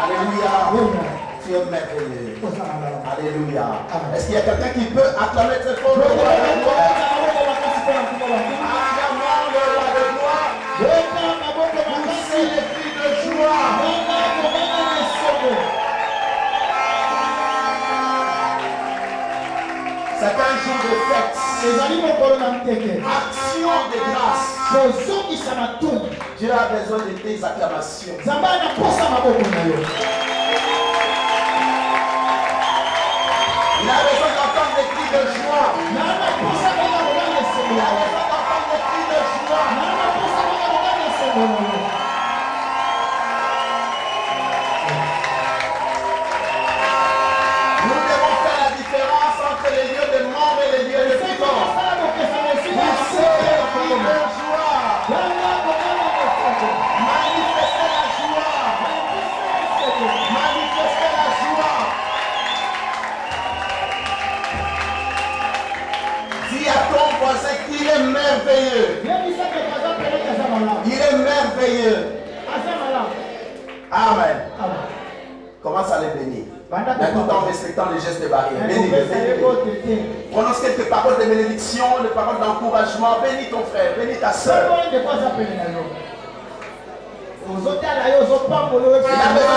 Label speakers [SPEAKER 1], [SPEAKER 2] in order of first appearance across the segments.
[SPEAKER 1] Alléluia. Tu es merveilleux. Alléluia. Est-ce qu'il y a quelqu'un qui peut acclamer très fort le roi de gloire? Acclamons le roi de gloire. Poussez les cris de joie. C'est un jour de fête. Action de grâce. Dieu a besoin de tes acclamations. Il a besoin d'entendre des cris de joie. Il a besoin d'entendre des cris de joie. Nous devons faire la différence entre les lieux de mort et les lieux de vivant. Poussez les cris de joie. Manifestez la joie. Manifestez la joie. Dis à ton voisin qu'il est merveilleux. Il est merveilleux. Amen. Commence à les bénir. Mais tout en respectant les gestes barrières. Bénis-le. Prononce quelques paroles de bénédiction, des paroles d'encouragement. Bénis ton frère, bénis ta soeur. Il a besoin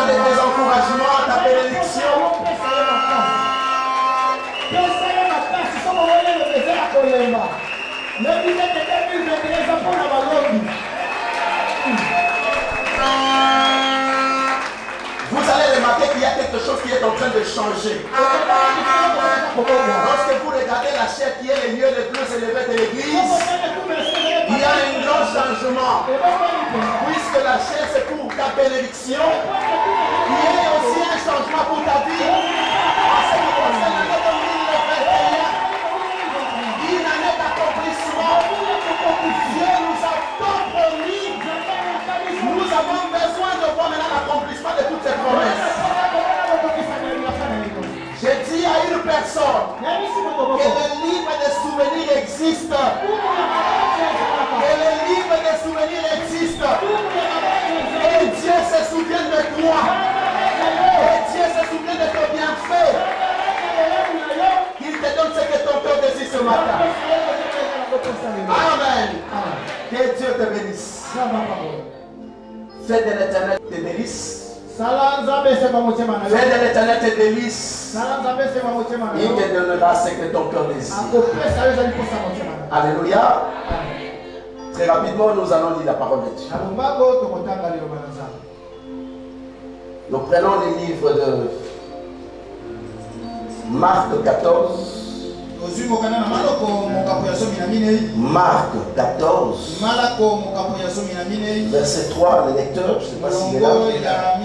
[SPEAKER 1] de tes encouragements, ta bénédiction. Vous allez remarquer qu'il y a quelque chose qui est en train de changer. Lorsque vous regardez la chair qui est le lieu le plus élevé de l'église, il y a un grand changement. Puisque la chair c'est pour ta bénédiction, il y a aussi un changement pour ta vie. En ce qui concerne l'année 2021, une année d'accomplissement. Dieu nous a tant promis. Nous avons besoin de voir maintenant l'accomplissement de toutes ces promesses. J'ai dit à une personne que le livre des souvenirs existe. Que le livre des souvenirs existe. Et Dieu se souvient de toi. Et Dieu se souvient de ton bienfait. Qu'il te donne ce que ton cœur désire ce matin. Amen. Que Dieu te bénisse. Fais de l'éternel tes délices. Fais de l'éternel tes délices. Il te donnera ce que ton cœur désire. Alléluia. Très rapidement, nous allons lire la parole de Dieu. Nous prenons les livres de Marc 14. Marc 14. Verset 3, le lecteur, je ne sais pas s'il est là.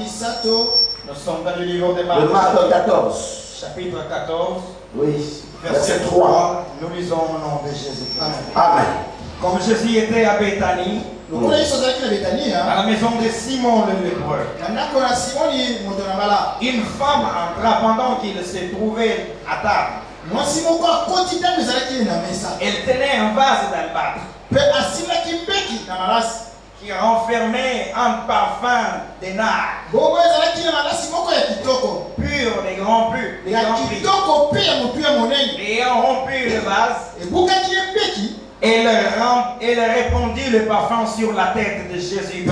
[SPEAKER 2] Nous sommes dans le livre de
[SPEAKER 1] Le Marc 14.
[SPEAKER 2] Chapitre 14.
[SPEAKER 1] Oui. Verset 3.
[SPEAKER 2] Nous lisons au nom de Jésus-Christ.
[SPEAKER 1] Amen.
[SPEAKER 2] Comme Jésus était à Béthanie, à la maison de Simon le lépreux, une femme entra pendant qu'il se trouvait à table. Elle tenait un vase d'albâtre qui renfermait un parfum de nard pur des grands prix. Ayant rompu le vase, elle répandit le parfum sur la tête de Jésus.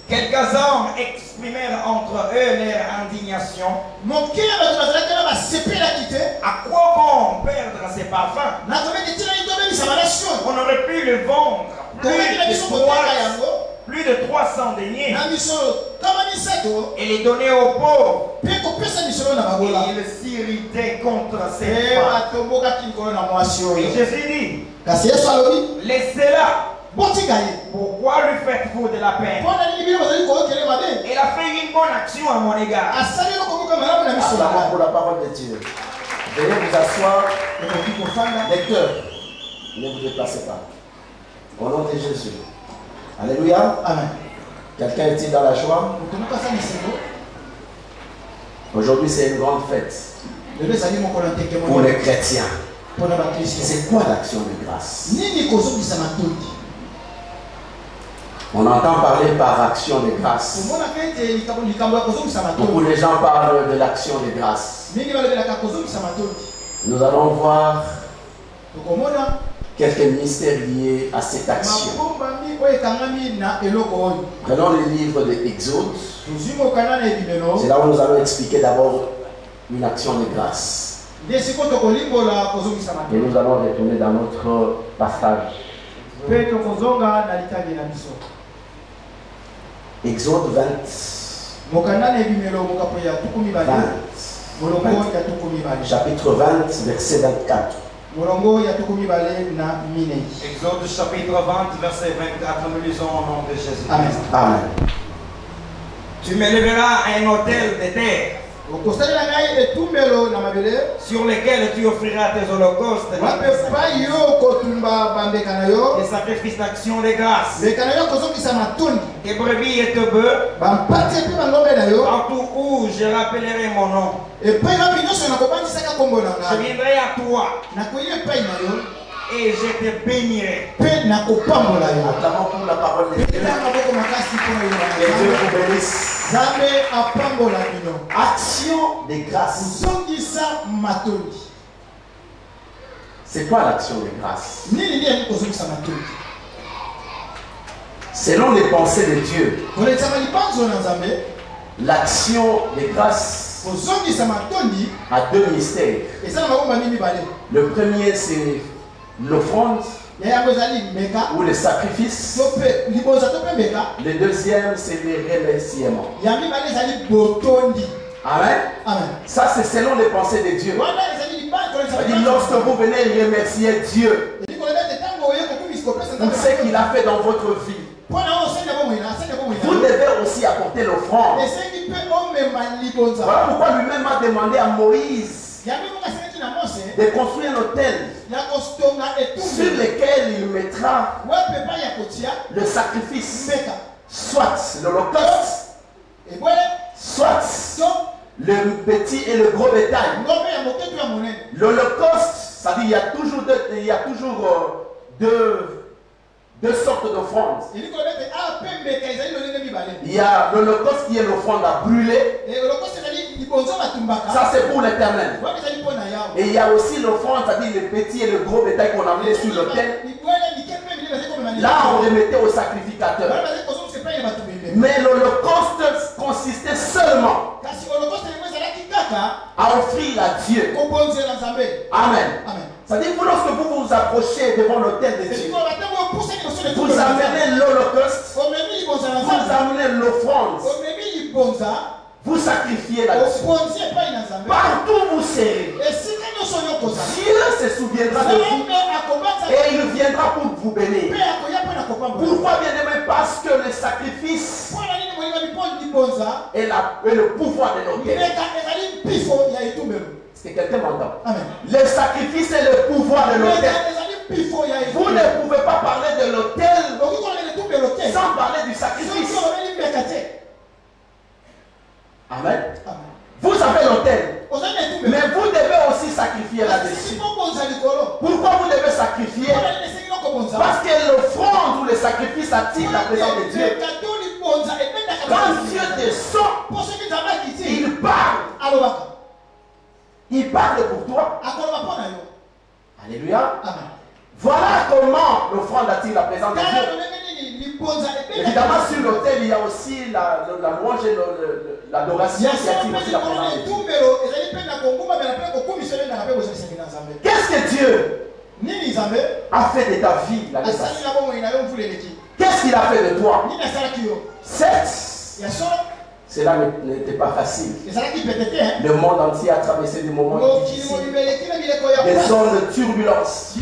[SPEAKER 2] Quelques hommes exprimèrent entre eux leur indignation. À quoi bon perdre ces parfums? On aurait pu le vendre plus de 300 deniers et les donner aux pauvres. Et il s'irritait contre ces femmes. Et Jésus dit, laissez-la. Pourquoi lui faites-vous de la peine? Elle a fait une bonne action à mon égard.
[SPEAKER 1] Acclamons pour la parole de Dieu. Veuillez vous asseoir. Lecteur, ne vous déplacez pas. Au nom de Jésus. Alléluia.
[SPEAKER 3] Amen.
[SPEAKER 1] Quelqu'un est-il dans la joie? Aujourd'hui, c'est une grande fête pour les chrétiens. C'est quoi l'action de grâce? On entend parler par action de grâce. Beaucoup de gens parlent de l'action de grâce. Nous allons voir quelques mystères liés à cette action. Prenons le livre de Exode. C'est là où nous allons expliquer d'abord une action de grâce. Et nous allons retourner dans notre passage. Exode 20. Chapitre 20, verset 24.
[SPEAKER 2] Exode chapitre 20, verset 24, nous lisons au nom de Jésus.
[SPEAKER 1] Amen. Amen.
[SPEAKER 2] Tu m'élèveras un autel de terre sur lequel tu offriras tes holocaustes, tes sacrifices d'action de grâce, tes brebis et tes bœufs, partout où je rappellerai mon nom. Je viendrai à toi et je te bénirai.
[SPEAKER 1] Acclamons pour la parole de Dieu. Que Dieu vous bénisse. Action de grâce. C'est quoi l'action de grâce? Selon les pensées de Dieu, l'action de grâce a deux mystères. Le premier, c'est l'offrande ou le sacrifice. Le deuxième, c'est le remerciement. Amen. Ça, c'est selon les pensées de Dieu. C'est-à-dire, lorsque vous venez remercier Dieu pour ce qu'il a fait dans votre vie, vous devez aussi apporter l'offrande. Voilà pourquoi lui-même a demandé à Moïse de construire un autel sur lequel il mettra le sacrifice, soit l'holocauste, soit le petit et le gros bétail. L'holocauste, c'est-à-dire il y a toujours deux sortes d'offrandes. Il y a l'holocauste qui est l'offrande à brûler. Ça, c'est pour l'éternel. Et il y a aussi l'offrande, c'est-à-dire le petit et le gros bétail qu'on a amené sur l'autel. Là, on les mettait au sacrificateur. Mais l'holocauste consistait seulement à offrir à Dieu. Amen. C'est-à-dire que lorsque vous vous approchez devant l'autel de Dieu, vous amenez l'holocauste, vous amenez l'offrande, vous sacrifiez là-dessus. Partout vous serez. Dieu se souviendra de vous et il viendra pour vous bénir. Pourquoi, bien aimé? Parce que le sacrifice est le pouvoir de l'autel. Est-ce que quelqu'un m'entend? Le sacrifice est le pouvoir de l'autel. Vous ne pouvez pas parler de l'autel sans parler du sacrifice. Amen. Vous avez l'autel, mais vous devez aussi sacrifier là-dessus. Pourquoi vous devez sacrifier? Parce que l'offrande ou le sacrifice attire la présence de Dieu. Quand Dieu descend, il parle. Il parle pour toi. Alléluia. Voilà comment l'offrande attire la présence de Dieu. Évidemment, sur l'autel, il y a aussi la louange et l'adoration qui attire aussi la présence de Dieu. Qu'est-ce que Dieu a fait de ta vie? Qu'est-ce qu'il a fait de toi? Certes, cela n'était pas facile. Le monde entier a traversé des moments difficiles, des zones de turbulence.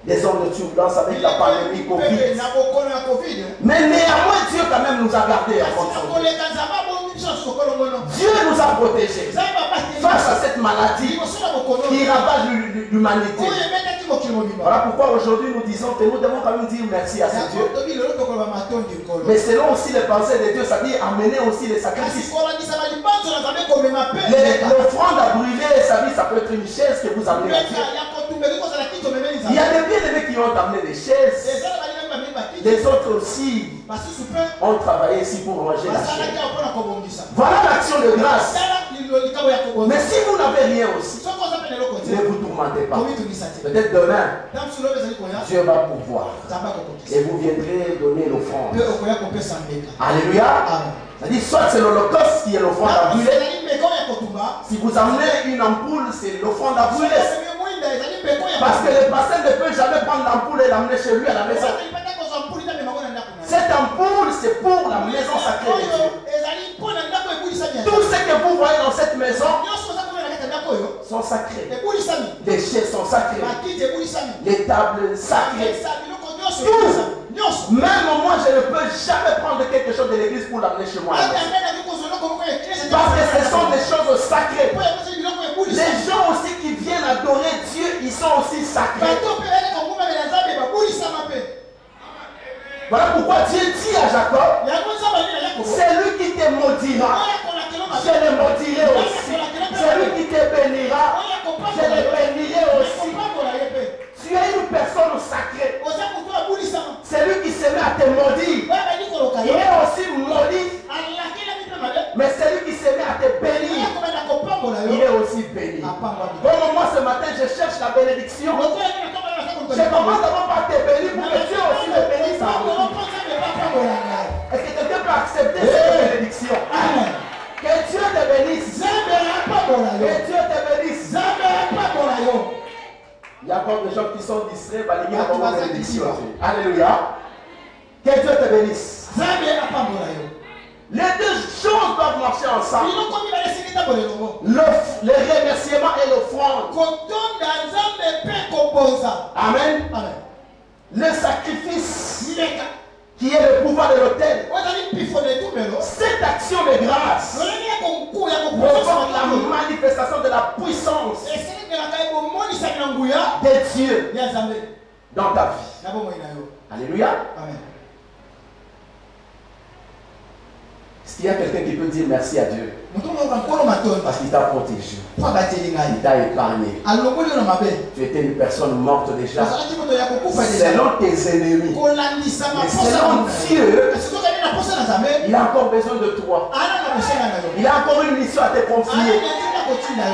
[SPEAKER 1] Des zones de turbulence avec la pandémie Covid. Mais néanmoins, Dieu quand même nous a gardés à son. Dieu nous a protégés face à cette maladie qui ravage l'humanité. Voilà pourquoi aujourd'hui nous disons que nous devons quand même dire merci à ce Dieu. Mais selon aussi les pensées de Dieu, ça dit amener aussi les sacrifices. L'offrande à brûler, ça peut être une chaise que vous amenez à Dieu. Il y a des bien-aimés qui ont amené des chaises. Les autres aussi ont travaillé ici pour manger la chair. Voilà l'action de grâce. Mais si vous n'avez rien aussi, ne vous tourmentez pas. Peut-être demain, Dieu va pouvoir. Et vous viendrez donner l'offrande. Alléluia. C'est-à-dire, soit c'est l'holocauste qui est l'offrande à brûler. Si vous amenez une ampoule, c'est l'offrande à brûler. Parce que le pasteur ne peut jamais prendre l'ampoule et l'amener chez lui à la maison. Cette ampoule, c'est pour la maison sacrée de Dieu. Tout ce que vous voyez dans cette maison sont sacrés. Les chaises sont sacrées. Les tables sacrées. Tout. Même moi, je ne peux jamais prendre quelque chose de l'église pour l'amener chez moi. Parce que ce sont des choses sacrées. Les gens aussi qui viennent adorer Dieu, ils sont aussi sacrés. Voilà pourquoi Dieu dit à Jacob, c'est lui qui te maudira, je le maudirai aussi. C'est lui qui te bénira, je le bénirai aussi. Tu es une personne sacrée. C'est lui qui se met à te maudire. Il est aussi maudit. Mais c'est lui qui se met à te bénir. Il est aussi béni. Comme moi ce matin, je cherche la bénédiction. Je commence d'abord par te bénir pour que Dieu aussi me bénisse. Est-ce que quelqu'un peut accepter cette bénédiction? Que Dieu te bénisse. Que Dieu te bénisse. Il y a encore des gens qui sont distraits par les bénédiction. Alléluia. Que Dieu te bénisse. Les deux choses doivent marcher ensemble. Les remerciements et l'offrande. Amen. Le sacrifice qui est le pouvoir de l'autel. Cette action de grâce provoque la manifestation de la puissance de Dieu dans ta vie. Alléluia. Amen. Est-ce qu'il y a quelqu'un qui peut dire merci à Dieu? Parce qu'il t'a protégé. Il t'a épargné. Tu étais une personne morte déjà. Selon tes ennemis. Mais selon Dieu, il a encore besoin de toi. Il a encore une mission à te confier.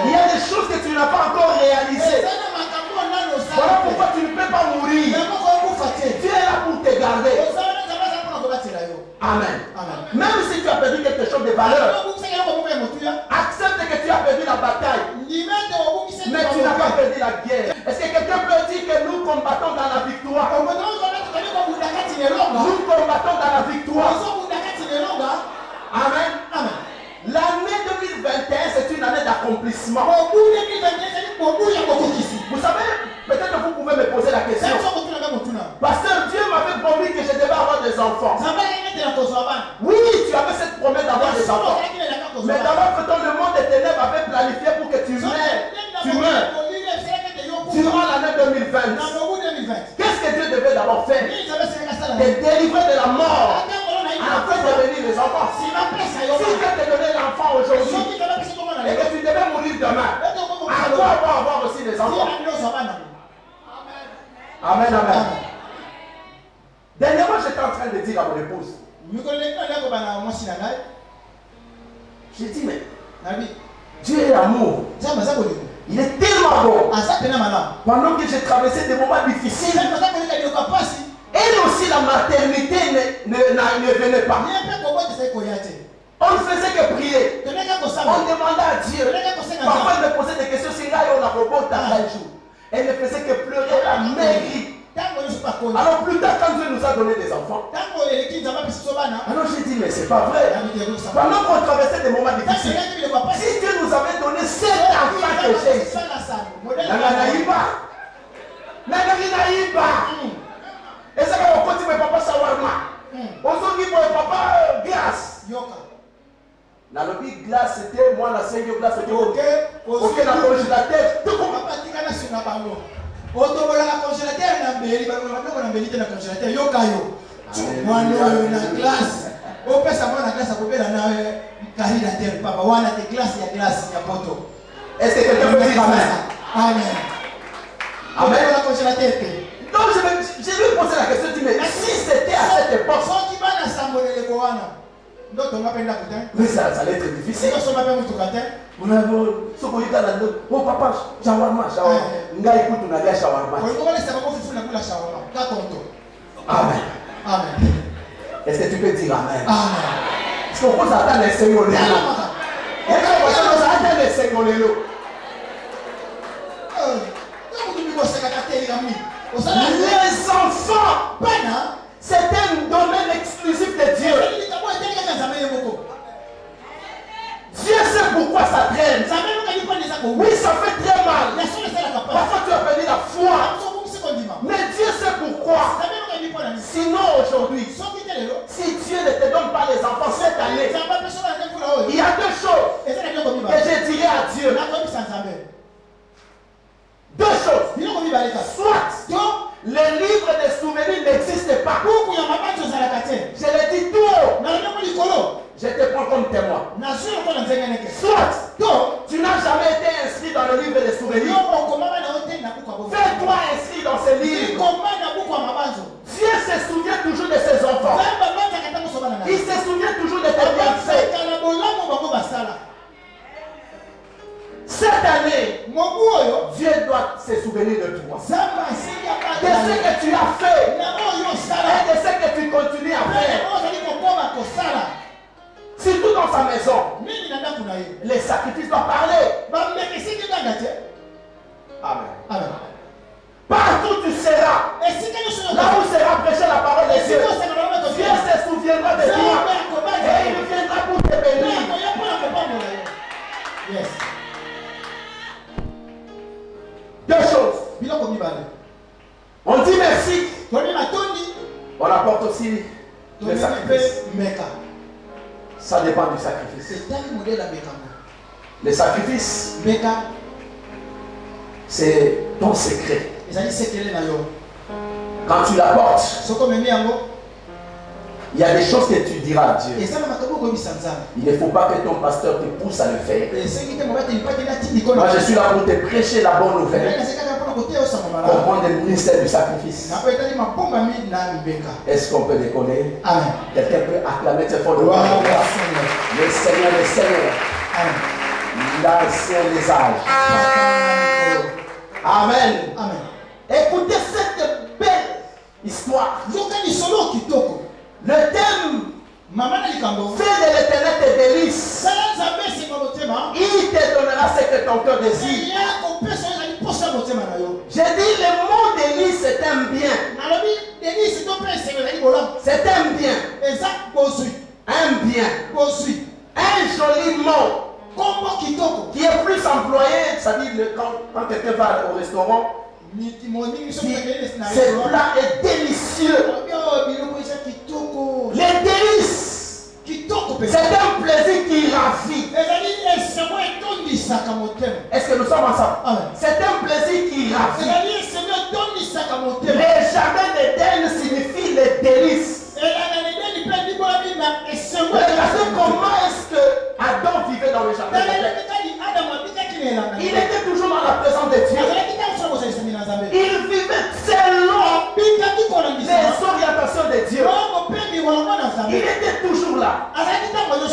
[SPEAKER 1] Il y a des choses que tu n'as pas encore réalisées. Voilà pourquoi tu ne peux pas mourir. Dieu est là pour te garder. Amen. Même si tu as perdu quelque chose de valeur, accepte que tu as perdu la bataille. Mais tu n'as pas perdu la guerre. Est-ce que quelqu'un peut dire que nous combattons dans la victoire? Nous combattons dans la victoire. Amen. L'année 2021, c'est une année d'accomplissement. Vous savez, peut-être que vous pouvez me poser la question. Pasteur, Dieu m'avait promis que je devais avoir des enfants. Oui, tu avais cette promesse d'avoir des enfants. Mais dans votre temps, le monde des ténèbres avait planifié pour que tu meurs durant l'année 2020. Qu'est-ce que Dieu devait d'abord faire? Te délivrer de la mort afin de devenir les enfants. Si Dieu te donnait l'enfant aujourd'hui et que tu devais mourir demain, à quoi avoir aussi des enfants? Amen, amen. Dernièrement, j'étais en train de dire à mon épouse, j'ai dit, mais Dieu est amour. Il est tellement bon. Pendant que j'ai traversé des moments difficiles, elle aussi, la maternité ne venait pas. On ne faisait que prier. On demandait à Dieu. Parfois, elle me posait des questions. Si là, on a robot dans un jour. Elle ne faisait que pleurer, elle a maigri. Alors plus tard, quand Dieu nous a donné des enfants, alors j'ai dit, mais c'est pas vrai. Pendant qu'on traversait des moments difficiles, si Dieu nous avait donné 7 enfants que j'ai ici, et ça va continuer papa shawarma. Aujourd'hui pour papa glace. Dans le big glace c'était moi la 5e glace c'était OK. OK la congélateur tout comme papa tika sur na bango. Otobola la congélateur na mbeli ba na mbeli te na congélateur yokayo. Moi na glace. Opesa mwana glace akobela na kahila terre papa wana te glace ya poto. Est-ce que quelqu'un peut dire amen? Amen. Amen la congélateur. Donc Donc je lui ai posé la question, je dis, mais si c'était à cette époque, mais ça allait être difficile. On a oh papa, shawarma, nga écoute, on a dit shawarma. Amen.
[SPEAKER 2] Amen.
[SPEAKER 1] Est-ce que tu peux dire amen?
[SPEAKER 2] Amen.
[SPEAKER 1] Est-ce qu'on peut attendre les Seigneurs? Est-ce qu'on peut attendre les Seigneurs? Les enfants, c'est un domaine exclusif de Dieu. Dieu sait pourquoi ça traîne. Oui, ça fait très mal. Parfois tu as perdu la foi. Mais Dieu sait pourquoi. Sinon aujourd'hui, si Dieu ne te donne pas les enfants cette année, il y a deux choses que je dirais à Dieu. Deux choses. Soit le livre des souvenirs n'existe pas. Je le dis tout haut. Je te prends comme témoin. Soit tu n'as jamais été inscrit dans le livre des souvenirs. Fais-toi inscrit dans ce livre. Dieu se souvient toujours de ses enfants. Il se souvient toujours de tes bienfaits. Cette année, Dieu doit se souvenir de toi. De ce que tu as fait. Et de ce que tu continues à faire. Surtout dans sa maison. Les sacrifices doivent parler. Amen.
[SPEAKER 2] Amen.
[SPEAKER 1] Partout tu seras. Là où sera prêchée la parole de Dieu. Dieu se souviendra de toi. Et il viendra pour te bénir.
[SPEAKER 2] Yes.
[SPEAKER 1] Deux choses. On dit merci. On apporte aussi le sacrifice. Ça dépend du sacrifice. Le sacrifice, c'est ton secret. Quand tu l'apportes, il y a des choses que tu diras à Dieu. Il ne faut pas que ton pasteur te pousse à le faire. Moi, je suis là pour te prêcher la bonne nouvelle. Comprendre le ministère du sacrifice. Est-ce qu'on peut décoller?
[SPEAKER 2] Amen.
[SPEAKER 1] Quelqu'un peut acclamer très fort le Seigneur des Seigneurs. L'ancien des âges. Amen.
[SPEAKER 2] Amen.
[SPEAKER 1] Écoutez cette belle histoire. Le thème fait de l'éternel tes délices. Il te donnera ce que ton cœur désire. J'ai dit le mot délice c'est un bien. C'est un bien. Un bien. Un joli mot qui est plus employé, c'est-à-dire quand quelqu'un va au restaurant, ce plat est délicieux. Les délices, c'est un plaisir qui ravit. Est-ce que nous sommes ensemble? C'est un plaisir qui ravit. Les jardins d'Éden signifient les délices. Regardez comment est-ce que Adam vivait dans le jardin d'Éden. Il était toujours dans la présence de Dieu. Il vivait selon les orientations de Dieu. Il était toujours là.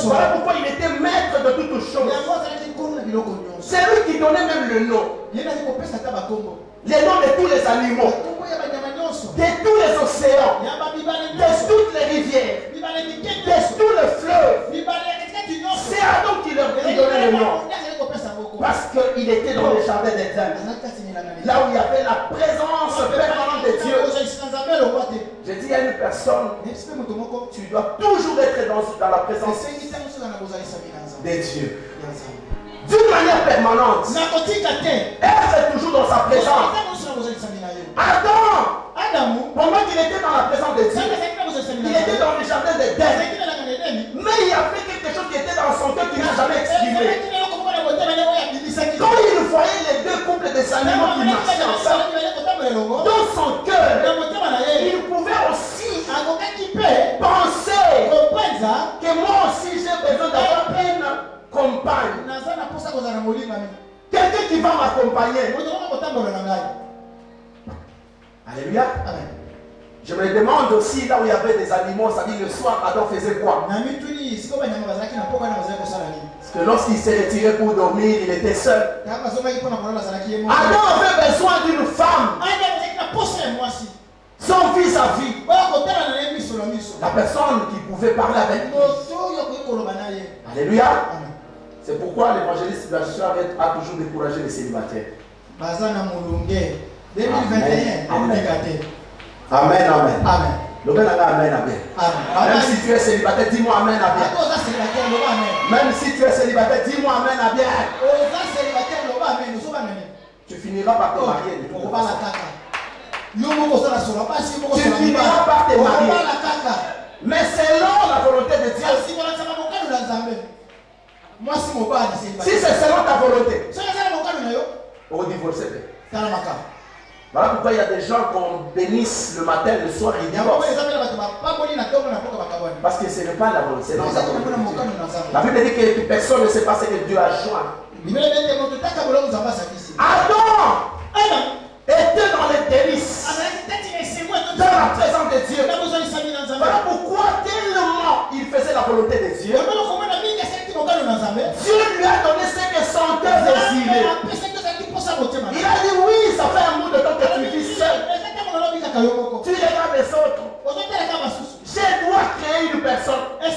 [SPEAKER 1] Voilà pourquoi il était maître de toutes choses. C'est lui qui donnait même le nom. Les noms de tous les animaux, de tous les océans, de toutes les rivières, de tous les fleuves. C'est Adam qui leur donnait le nom. Parce qu'il était dans le jardin d'Éden. Là où il y avait la présence permanente de Dieu. Je dis à une personne, tu dois toujours être dans la présence de Dieu. D'une manière permanente. Être toujours dans sa présence. Adam, pendant qu'il était dans la présence de Dieu, il était dans le jardin d'Éden. Mais il y avait quelque chose qui était dans son cœur qui n'a jamais exprimé. Quand il voyait les deux couples des animaux qui marchaient ensemble, dans son cœur, il pouvait aussi penser que moi aussi j'ai besoin d'avoir une compagne. Quelqu'un qui va m'accompagner. Alléluia. Amen. Je me demande aussi là où il y avait des animaux, ça dit le soir, Adam faisait quoi? Parce que lorsqu'il s'est retiré pour dormir, il était seul. Adam avait besoin d'une femme. Son fils à vie. La personne qui pouvait parler avec lui. Alléluia. C'est pourquoi l'évangéliste Bachar a toujours découragé les célibataires. 2021. Amen. Amen, amen. Amen. Amen, amen, amen. Même si tu es célibataire, dis-moi amen, amen. Même si tu es célibataire, dis-moi amen, amen. Tu finiras par te marier. Tu finiras par te marier. Mais selon la volonté de Dieu. Si c'est selon ta volonté, on va divorcer. Voilà pourquoi il y a des gens qu'on bénisse le matin, le soir, ils divorcent. Parce que ce n'est pas la volonté. La Bible dit que personne ne sait pas ce que Dieu a joint. Adam était dans les délices, dans la présence de Dieu. Voilà pourquoi tellement il faisait la volonté de Dieu. Dieu lui a donné ce que son cœur désirait. Il a dit oui, ça fait un bout de temps que tu vis seul. Tu regardes les autres. Je dois créer une personne. Tu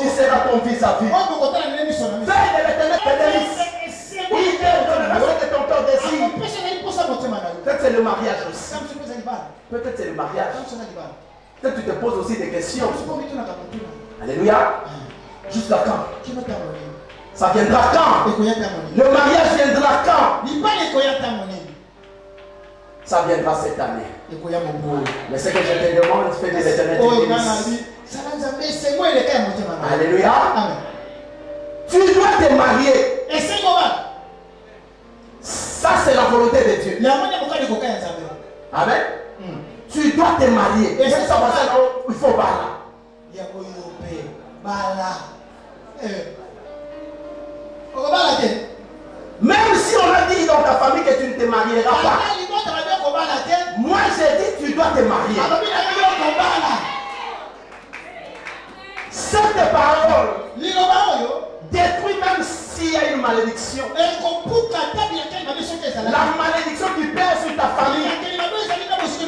[SPEAKER 1] seras ton vis-à-vis. Fais de l'éternel tes délices. Il te donnera ce que ton cœur désire. Peut-être c'est le mariage aussi. Peut-être c'est le mariage. Peut-être tu te poses aussi des questions. Alléluia. Jusqu'à quand? Ça viendra quand? Le mariage viendra quand? Ça viendra cette année. Mais ce que je te demande, fais de l'éternel tes délices. Alléluia. Tu dois te marier. Ça c'est la volonté de Dieu. Amen. Tu dois te marier. Et ça va faire il faut bala. Même si on a dit dans ta famille que tu ne te marieras pas, moi j'ai dit tu dois te marier. Cette parole détruit même s'il y a une malédiction. La malédiction qui pèse sur ta famille,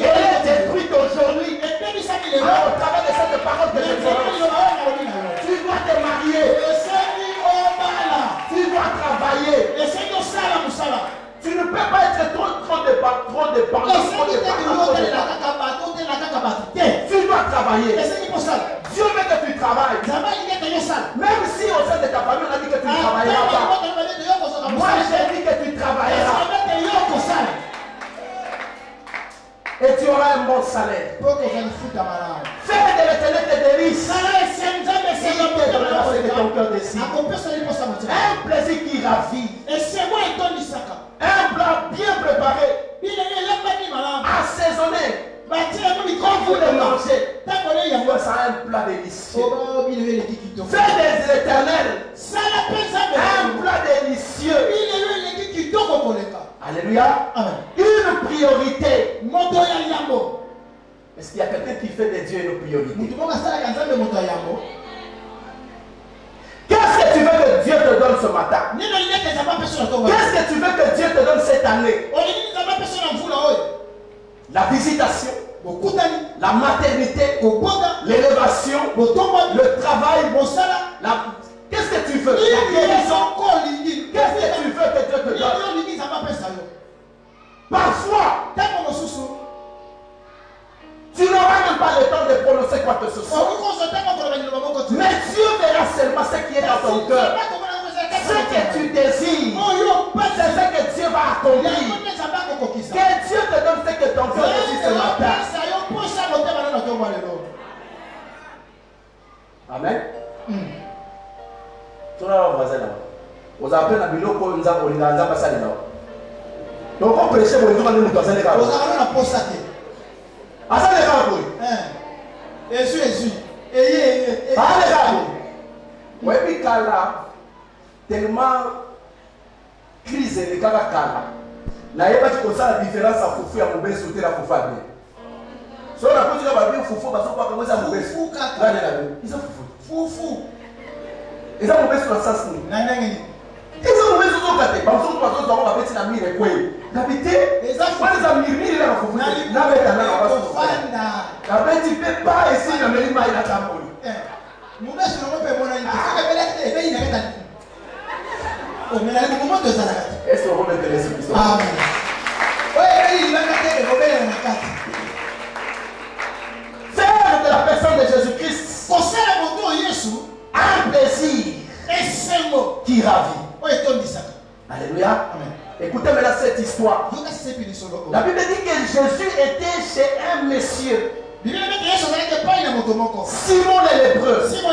[SPEAKER 1] elle est détruite aujourd'hui. Alors, au travers de cette parole que je prononce, tu dois te marier. Tu dois travailler. Tu ne peux pas être trop dépendant. Tu dois travailler. Dieu veut que tu travailles. Même si au sein de ta famille on a dit que tu ne travailleras pas, moi j'ai dit que tu travailleras. Et tu auras un bon salaire. Fais de l'éternel tes délices. Il te donnera ce que ton cœur désire. Un plaisir qui ravit. Un plat bien préparé. Assaisonné. Quand vous le mangez, ça a un plat délicieux. Fais de l'éternel un plat délicieux. Alléluia. Amen. Une priorité. Est-ce qu'il y a quelqu'un qui fait de Dieu une priorité? Qu'est-ce que tu veux que Dieu te donne ce matin? Qu'est-ce que tu veux que Dieu te donne cette année? La visitation, la maternité, l'élévation, le travail, qu'est-ce que tu veux? La guérison. Qu'est-ce que tu veux que Dieu te donne? Parfois, tu n'auras même pas le temps de prononcer quoi que ce soit. Mais Dieu verra seulement ce qui est dans ton cœur. Ce que tu désires, c'est ce que Dieu va accomplir. Que Dieu te donne ce que ton cœur désire ce matin. Amen. Tu vas voir voisin là. Vous appelez la bilo pour nous avoir passé là. Donc on prêche pour nous nous doit aller là. Vous avez la poste là. Asa le ka boy. Esu. Ah le ka boy. Ouais bi kala tellement crise le kala. n'ayez pas dit que ça la différence à foufou et à mauvaise sauter la foufou à bien. Si on a pas dit que la foufou, parce qu'on va commencer à mauvaise. Là, ils sont foufou. Foufou. Ils sont mauvais sur le sens. Ils sont mauvais sur le côté. Parce que nous avons la petite amie et quoi. L'habité, moi les amis, il est là pour vous. La bête, tu ne peux pas essayer de me dire qu'il a ta molle. Est-ce qu'on va mettre les sous-pistons? Amen. Faire de la personne de Jésus-Christ un plaisir qui ravit. Alléluia. Amen. Écoutez maintenant cette histoire. La Bible dit que Jésus était chez un monsieur. Simon le lépreux. Simon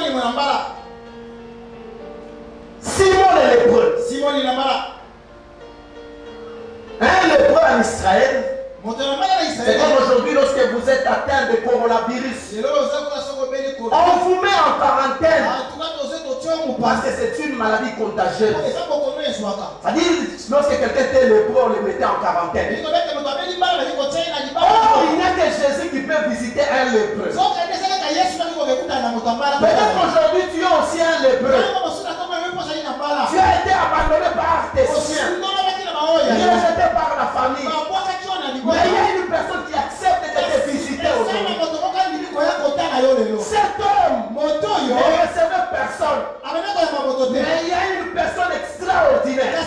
[SPEAKER 1] le lépreux. Un lépreux en Israël. C'est comme aujourd'hui lorsque vous êtes atteint de coronavirus. On vous met en quarantaine. Parce que c'est une maladie contagieuse. C'est-à-dire, lorsque quelqu'un était lépreux, on le mettait en quarantaine. Oh, il n'y a que Jésus qui peut visiter un lépreux. Peut-être qu'aujourd'hui tu es aussi un lépreux. Tu as été abandonné par tes siens, rejeté par la famille. Mais il y a une personne qui accepte de te visiter aujourd'hui. Cet homme ne recevait personne. Mais il y a une personne extraordinaire,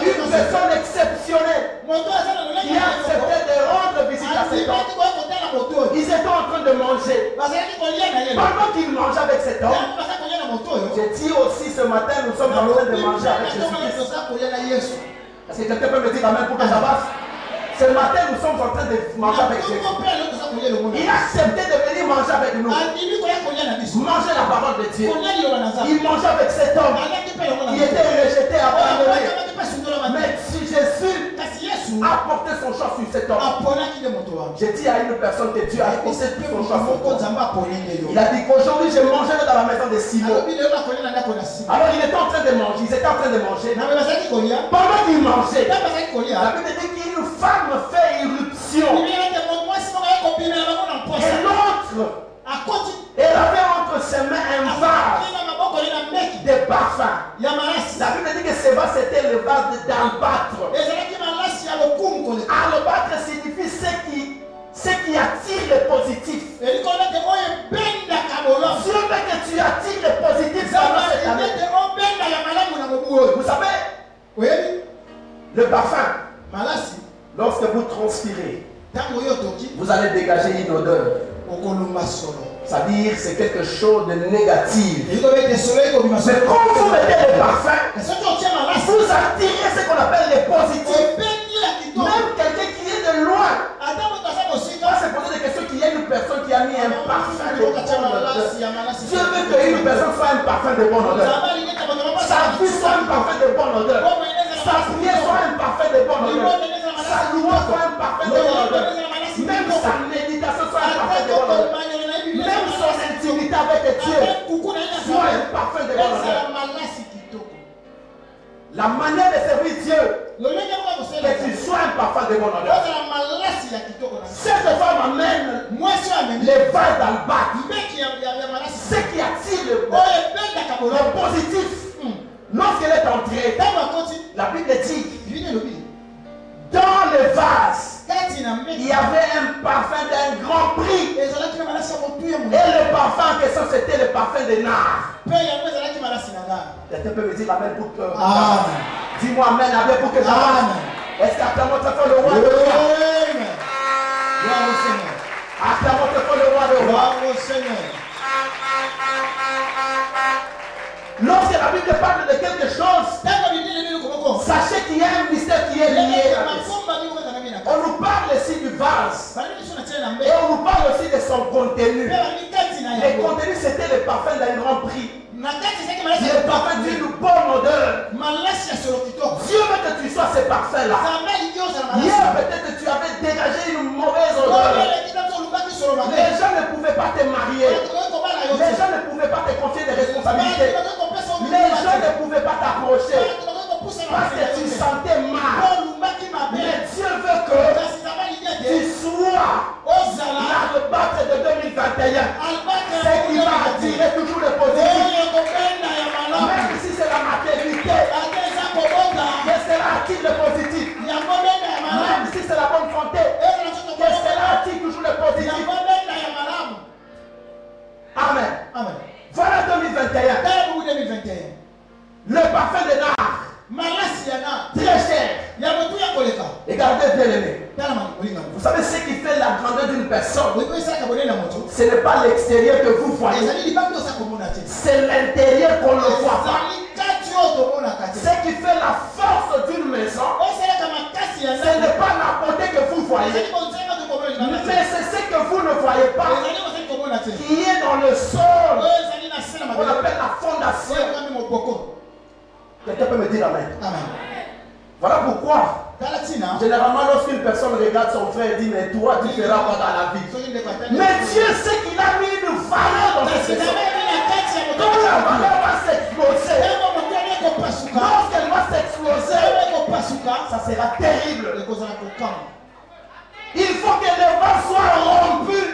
[SPEAKER 1] une personne exceptionnelle qui a accepté de rendre visite à cet homme. Ils étaient en train de manger. Pendant qu'ils mangeaient avec cet homme, j'ai dit aussi ce matin, nous sommes en train de manger avec Jésus. Est-ce que quelqu'un peut me dire amen pour que ça passe? Ce matin, nous sommes en train de manger avec Jésus. Il a accepté de venir manger avec nous. Manger la parole de Dieu. Il mangeait avec cet homme. Il était rejeté, abandonné. Mais si Jésus a porté son choix sur cet homme, j'ai dit à une personne que Dieu a porté son choix sur cet homme. Il a dit qu'aujourd'hui, je mangerai dans la maison de Simon. Alors il était en train de manger. Ils étaient en train de manger. Pendant qu'ils mangeaient, la Bible dit qu'une femme fait irruption. Et l'autre, elle avait entre ses mains un vase de parfum. La Bible dit que ce vase c'était le vase d'albâtre. Albâtre signifie ce qui attire le positif. Dieu veut que tu attires le positif dans cette année. Vous savez, le parfum, lorsque vous transpirez, vous allez dégager une odeur. C'est-à-dire c'est quelque chose de négatif. Mais quand vous mettez le parfum, vous attirez ce qu'on appelle les positifs. Même quelqu'un qui est de loin va se poser des questions qu'il y a une personne qui a mis un parfum de bonne odeur. Dieu veut qu'une personne soit un parfum de bonne odeur. Sa vie soit un parfum de bonne odeur. Sa prière soit un parfum de bonne odeur. Sa louange soit un parfum de bonne odeur. Même sa méditation soit un parfum de bonne odeur. Même son intimité avec Dieu soit un parfum de bonne odeur. La manière de servir Dieu, que tu sois un parfum de bonne odeur. Cette femme amène les vases d'albâtre, ce qui attire le positif. Lorsqu'elle est entrée, la Bible dit, dans le vase, il y avait un parfum d'un grand prix. Et le parfum en question, c'était le parfum de nard. Quelqu'un peut me dire amen pour que... Dis-moi amen, amen pour que j'avance. Est-ce qu'acclamons très fort le roi de roi? Acclamons très fort le roi de roi. Lorsque la Bible parle de quelque chose, sachez qu'il y a un mystère qui est lié à ça. On nous parle ici du vase. Et on nous parle aussi de son contenu. Le contenu, c'était le parfum d'un grand prix. Le parfum d'une bonne odeur. Dieu veut que tu sois ce parfum-là. Hier, peut-être tu avais dégagé une mauvaise odeur. Les gens ne pouvaient pas te marier. Les gens ne pouvaient pas te confier des responsabilités. Les gens ne pouvaient pas t'approcher parce que tu sentais mal. Le parfum de nard. Très cher. Et gardez bien aimé. Vous savez ce qui fait la grandeur d'une personne? Ce n'est pas l'extérieur que vous voyez. C'est l'intérieur qu'on ne voit pas. Ce qui fait la force d'une maison, ce n'est pas la beauté que vous voyez, mais c'est ce que vous ne voyez pas, qui est dans le sol. On appelle la fondation. Quelqu'un peut me dire amen. Voilà pourquoi, généralement, lorsqu'une personne regarde son frère et dit, mais toi, tu feras quoi dans la vie? Mais Dieu sait qu'il a mis une valeur dans cette personne. Donc la valeur va s'exploser. Lorsqu'elle va s'exploser, ça sera terrible. Il faut que les vents soient rompus.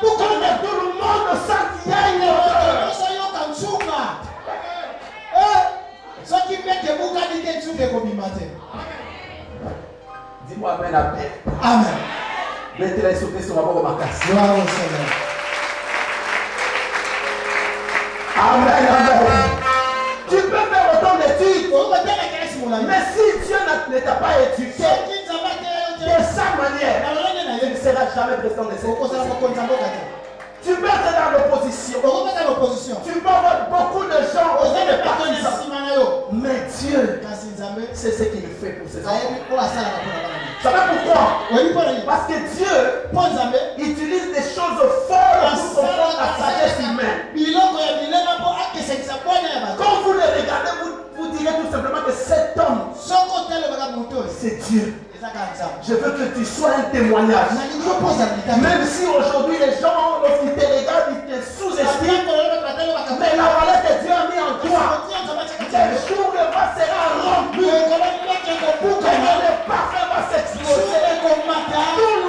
[SPEAKER 1] Pour que tout le monde sente qu'il y a une erreur. Dis-moi amen à bien.
[SPEAKER 2] Amen.
[SPEAKER 1] Mettez les souffles sur ma casse. Amen, amen. Tu peux faire autant d'études, mais si Dieu ne t'a pas éduqué de sa manière, tu ne seras jamais président de cette position. Tu peux être dans l'opposition. Tu peux avoir beaucoup de gens au sein des partisans. Mais Dieu, c'est ce qu'il fait pour ses enfants. Vous savez pourquoi? Parce que Dieu utilise des choses folles pour comprendre la sagesse humaine. Quand vous le regardez, vous direz tout simplement que cet homme, c'est Dieu. Je veux que tu sois un témoignage. Même si aujourd'hui les gens, lorsqu'ils te regardent, ils te sous-estiment, mais la valeur que Dieu a mis en toi, le jour le vent sera rompu, le parfum va s'exploser, tout le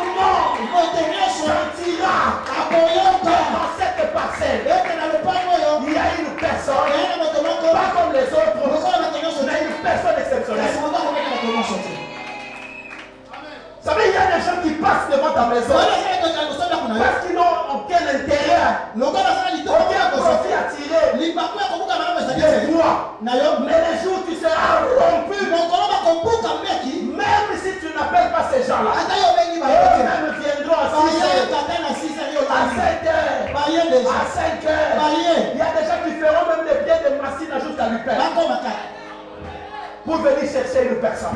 [SPEAKER 1] monde sentira dans cette parcelle. Il y a une personne, pas comme les autres, mais une personne exceptionnelle. Vous savez, il y a des gens qui passent devant ta maison parce qu'ils n'ont aucun intérêt, aucun profit à tirer de toi. Mais les jours où tu seras rompu, même si tu n'appelles pas ces gens-là, eux-mêmes viendront à 6 heures, à 7 heures, à 5 heures. Il y a des gens qui feront même des pieds de machine jusqu'à lui perdre pour venir chercher une personne.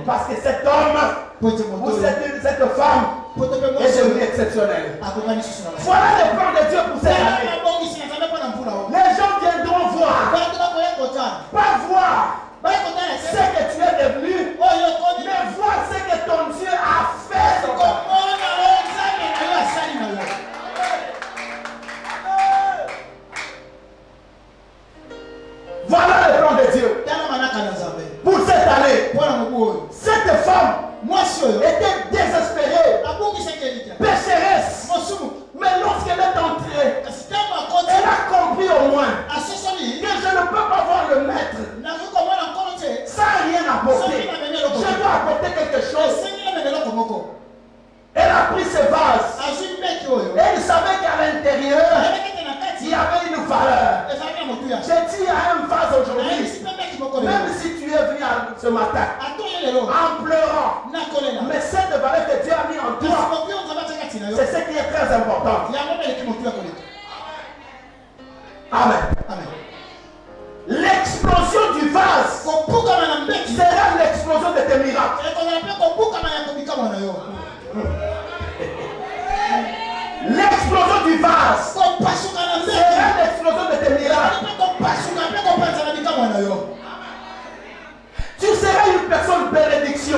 [SPEAKER 1] Parce que cet homme ou cette femme est devenu exceptionnel. Voilà le plan de Dieu pour cette année. Les gens viendront voir, pas voir ce que tu es devenu, mais voir ce que ton Dieu a fait dans ta vie. Voilà le plan de Dieu pour cette année. Cette femme était désespérée, pécheresse, mais lorsqu'elle est entrée, elle a compris au moins que je ne peux pas voir le maître sans rien apporter. Je dois apporter quelque chose. Elle a pris ce vase et elle savait qu'à l'intérieur il y avait une valeur. J'ai dit à un vase aujourd'hui, même si tu es venu ce matin en pleurant, mais cette valeur que Dieu a mis en toi, c'est ce qui est très important. Amen. L'explosion du vase sera l'explosion de tes miracles. L'explosion du vase sera l'explosion de tes miracles. Tu seras une personne bénédiction. Je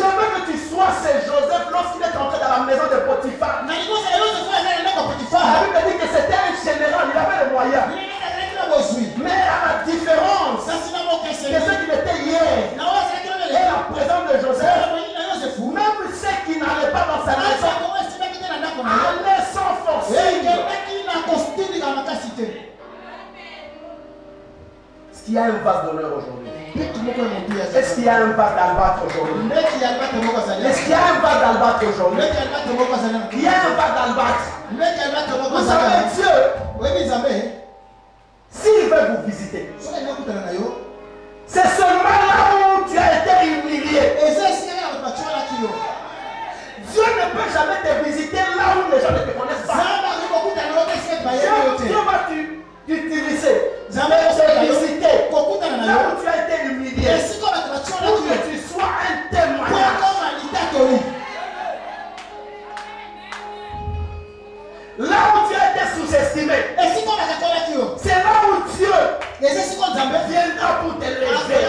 [SPEAKER 1] veux que tu sois ce Joseph lorsqu'il est entré dans la maison de Potiphar. La Bible dit que c'était un général, il avait les moyens. Mais à la différence de ce qu'il était hier et la présence de Joseph, même ceux qui n'allaient pas dans sa maison allaient sans forcer. Est-ce qu'il y a un vase d'honneur aujourd'hui? Est-ce qu'il y a un vase d'albâtre aujourd'hui? Est-ce qu'il y a un vase d'albâtre aujourd'hui? Il y a un vase d'albâtre. Vous savez, Dieu, S'il veut vous visiter, c'est seulement là où tu as été humilié. Dieu ne peut jamais te visiter là où les gens ne te connaissent pas. Dieu va t'utiliser. Dieu va te visiter là où tu as été humilié. Pour que tu sois un témoignage. Là où tu as été sous-estimé, c'est là où Dieu viendra pour te lever.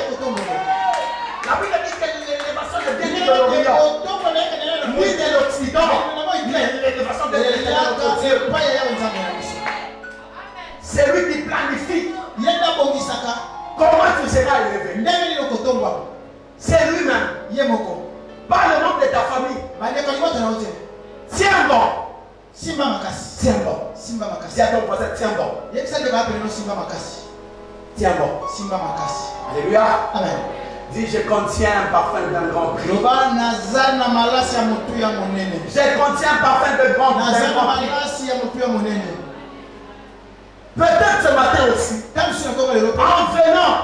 [SPEAKER 1] La Bible dit que l'élévation ne vient de l'Orient, ni de l'Occident, l'élévation de notre Dieu. C'est lui qui planifie comment tu seras élevé. C'est lui-même. Pas le nom de ta famille. Tiens bon. Simba Makasi. Tiens bon. Simba Makasi. Dis à ton voisin, tiens bon. Tiens bon. Simba Makasi. Alléluia. Amen. Dis, je contiens un parfum d'un grand prix. Je contiens un parfum de grand prix. Peut-être ce matin aussi, en venant,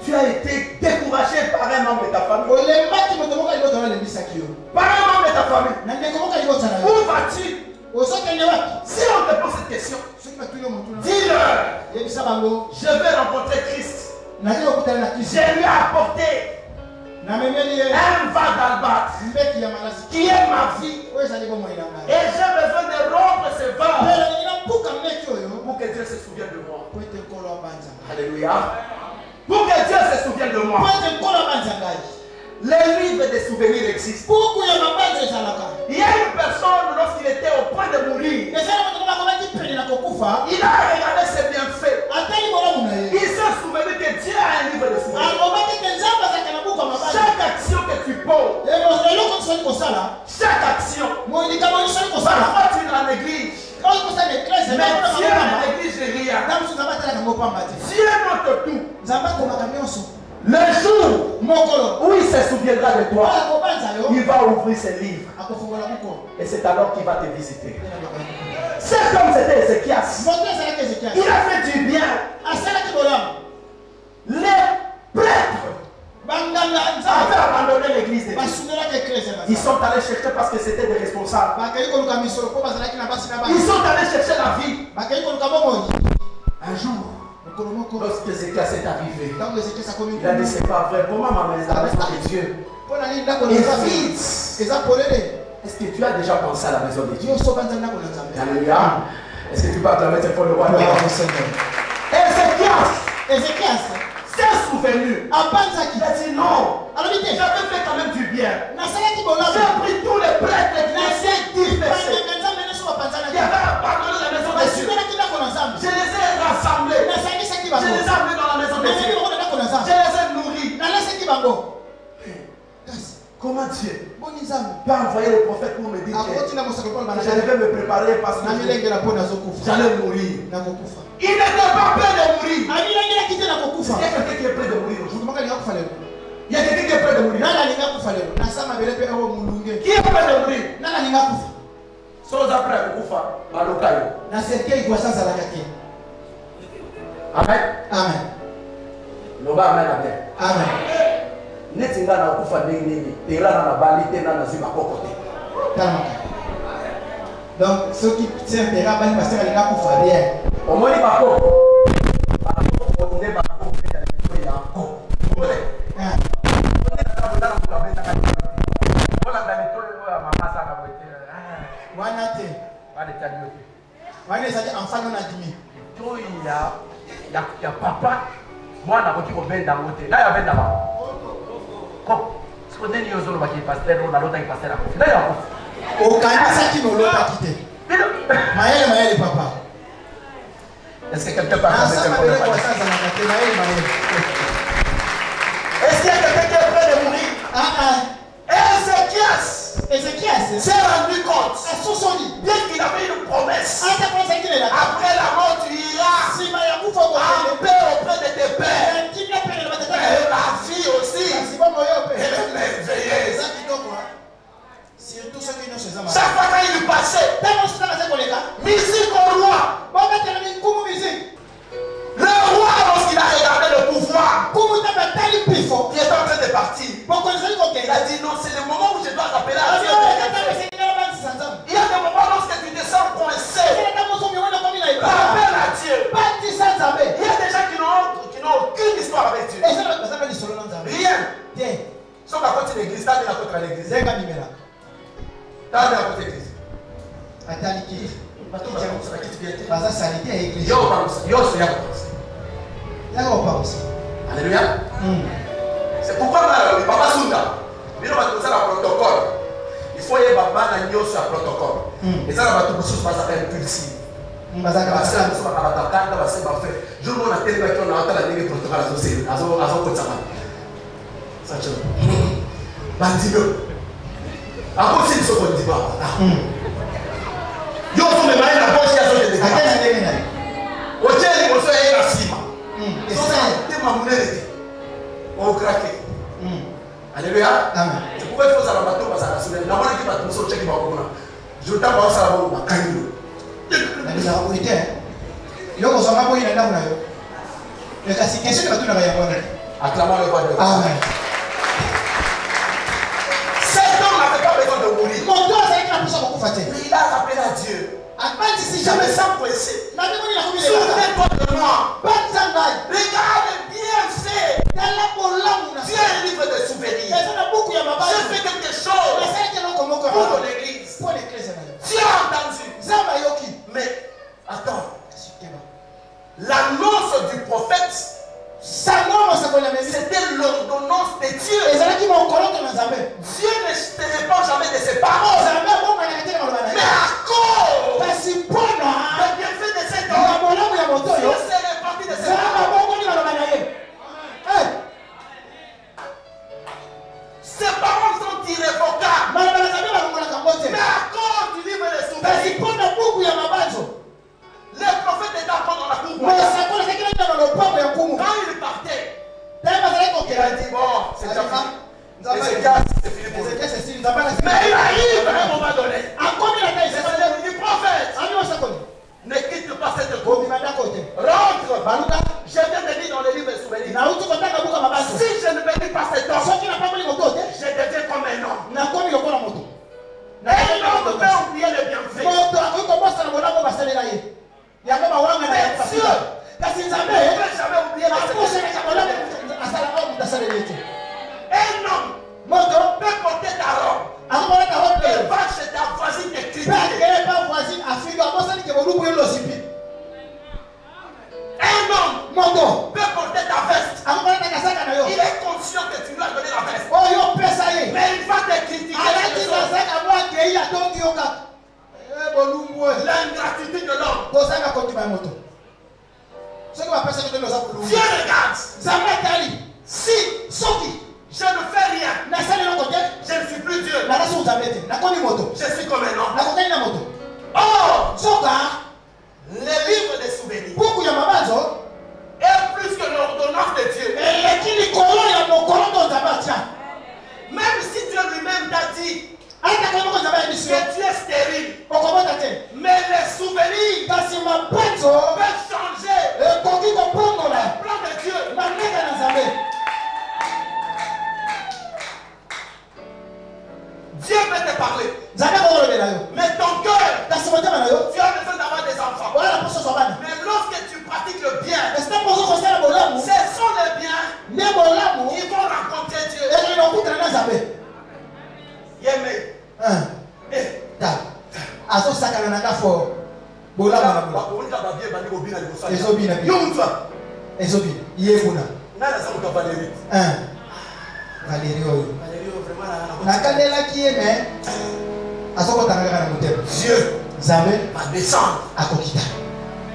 [SPEAKER 1] tu as été découragé par un membre de ta famille. Par un membre de ta famille. Où vas-tu? Si on te pose cette question, dis-leur, je vais rencontrer Christ. Je lui ai apporté un va-d'albat qui est ma vie. Et j'ai besoin de rompre ce va pour que Dieu se souvienne de moi. Alléluia. Pour que Dieu se souvienne de moi. Les livres des souvenirs existent. Il y a une personne, lorsqu'il était au point de mourir, il a regardé ses bienfaits. Il s'est souvenu que Dieu a un livre de souvenirs. Chaque action que tu poses, chaque action, parfois tu la négliges. Mais Dieu ne néglige rien. Dieu note tout. Le jour où il se souviendra de toi, il va ouvrir ses livres. Et c'est alors qu'il va te visiter. C'est comme c'était Ézéchias. Il a fait du bien. Les prêtres avaient abandonné l'église de Dieu. Ils sont allés chercher parce que c'était des responsables. Ils sont allés chercher la vie. Un jour, lorsque Ézéchias est arrivé, il a dit c'est pas vrai. Comment ma maison de Dieu est vide? Est-ce que tu as déjà pensé à la maison de Dieu? Alléluia. Est-ce que tu peux acclamer tes le roi? Ézéchias s'est souvenu. Il a dit non. J'avais fait quand même du bien. J'ai pris tous les prêtres qui étaient dispersés, qui avaient abandonné la maison de Dieu. Je les ai rassemblés. Je les ai amenés dans la maison de Dieu. Je les ai nourris. Comment Dieu peut envoyer le prophète pour me dire que je devais me préparer parce que j'allais mourir? Il n'était pas prêt de mourir. Il y a quelqu'un qui est prêt de mourir aujourd'hui. Il y a quelqu'un qui est prêt de mourir. Qui est prêt de mourir? Sans après Kufa, Malokayo. Amen. Amen. Loba amen amen. Amen. Netinga na Kufa nini tera na bali tena na zima kokote. Donc ceux qui tiennent tera bali parce que les Kufa bien. Omoni bako. Bako ne bako peta ni ya ko. Ya papa mwana koki kobenda ngote na ya benda ba ko sikondeni yozolo baki pasteur na lota ki pasteur akofi na ya ko o kanisa ki no lota kite mayele papa. Est-ce que quelqu'un peut Est-ce qu'il y a quelqu'un qui est prêt de mourir? Ézéchias s'est rendu compte bien qu'il avait une promesse. Après la mort, tu iras en paix auprès de tes pères. Et la vie aussi. Elle est merveilleuse. Chaque fois qu'il lui passait, musique au roi. Alléluia. C'est pourquoi Papa Sunda, il y a un protocole. Il faut y avoir un protocole. Et ça, va tout ça s'appelle impulsif. Je ne sais pas si on a tellement qu'on a entendu les protocoles à ce Bandido. À cause de ce qu'on dit pas. Yo, vous me maillez la poche, il y a ce que je dis. Au tien, il faut faire un ciment. Et ça, c'est ma monnaie. On craque. Alléluia. Amen. C'est pourquoi il faut ça la bateau parce que la semaine. La monnaie qui va tout sortir qui va au courant. Je t'en vais ça là-bas, on va gagner. La autorité, yo ko soma boyi na ndamu na yo. Le kasi question que tu n'as pas yabona. Acclamons le roi de Dieu. Amen. Cet homme n'avait pas besoin de mourir. Mon Dieu, c'est qu'il a poussé beaucoup fatigué. Mais il a rappelé à Dieu. Si jamais sans pressé. Souviens-toi de moi. Regarde bien fait. Dieu est un livre de souvenirs. J'ai fait quelque chose pour ton église. Dieu a entendu. Mais attends. L'annonce du prophète, c'était l'ordonnance de Dieu. Dieu ne te répond jamais de ses paroles. Mais à cause de bienfait de cet homme, Dieu s'est réparti de ses paroles. Ses paroles sont irrévocables. Mais à cause du livre des souvenirs, le prophète était encore dans la cour. Quand il partait, il a dit bon, c'est déjà fini. C'est fini pour lui. Mais il arrive à un moment donné. C'est le prophète. Ne quitte pas cette cour. Rentre. Je viens de lire dans le livre des souvenirs. Si je ne bénis pas cet homme, je deviens comme un homme. Un homme peut oublier le bienfait. Dieu ne peut jamais oublier un homme peut porter ta robe et va chez ta voisine et critiquer. Un homme peut porter ta veste. Il est conscient que tu lui as donné la veste. Mais il va te critiquer. L'ingratitude de l'homme. Dieu regarde. Si je ne fais rien, je ne suis plus Dieu. Je suis comme un homme. Or, le livre des souvenirs est plus que l'ordonnance de Dieu. Même si Dieu lui-même t'a dit que tu es stérile, mais les souvenirs peuvent changer le plan de Dieu. Dieu peut te parler. Mais ton cœur, tu as besoin d'avoir des enfants. Mais lorsque tu pratiques le bien, ce sont les biens qui vont rencontrer Dieu. Yémé. Dieu va descendre à Kokita.